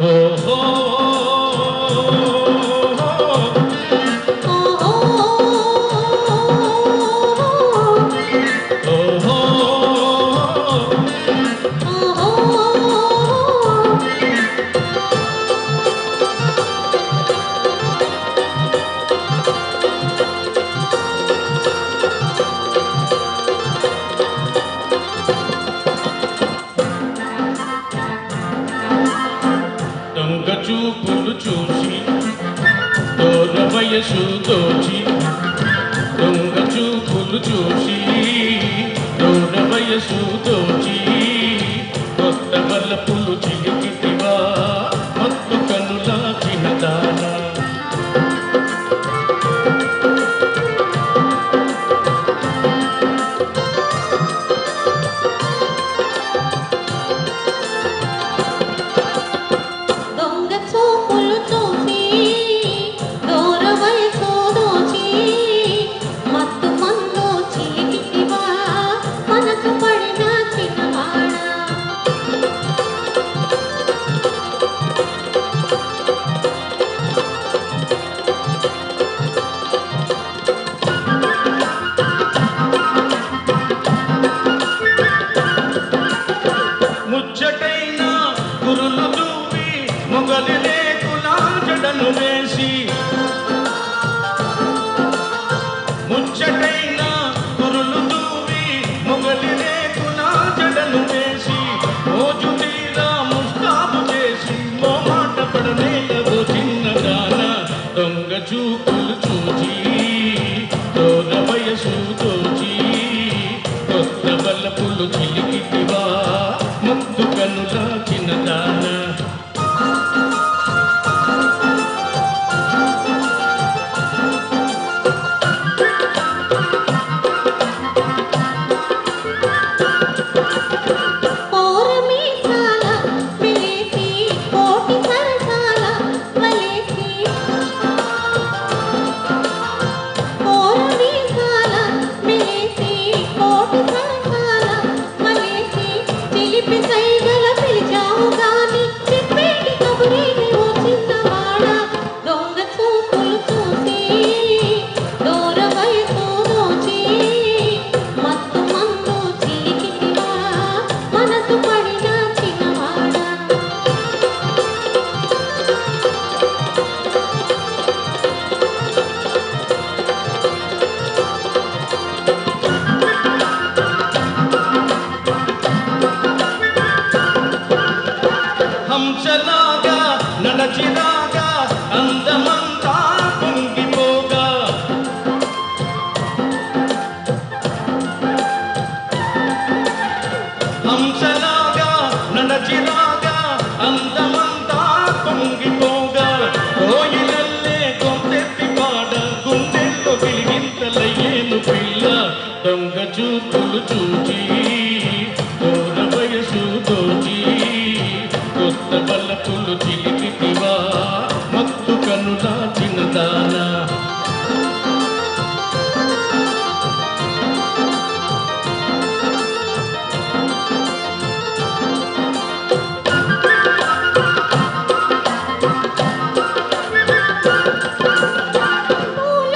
ఓహో దొంగ చూపులు చూసి దూర వయసు దోచి దొంగ చూపులు చూసి దూర వయసు దోచి కొత్త వలపులు చిలికితివా మత్తు కనులా చిన్నదానా ముచ్చటైన గురులు దూవి మొగలి లేకులా జడను వేసి ముచ్చటైన గురులు దూవి మొగలి లేకులా జడను వేసి మోజు తీరా ముస్తాబు చేసి మోమాట పడనేలవో చిన్నదాన దొంగ చూపులు చూచి దూర వయసు దోచి కొత్త బల్లపులు చిలికితివా ముక్తు కనుల చిన్నదాన హంసలాగా నడచిరాగా అందమంతా పొంగిపోగా హంసలాగా నడచిరాగా అందమంతా పొంగిపోగా కోయిలల్లే కొంతెత్తి పాడ గుండెల్లో గిలిగింతలయ్యేను పిల్ల దొంగ చూపులు చూచి దూర వయసు దోచి కొత్త బల్లపులు చిలికితివా మత్తు కనులా చిన్నదానా పూల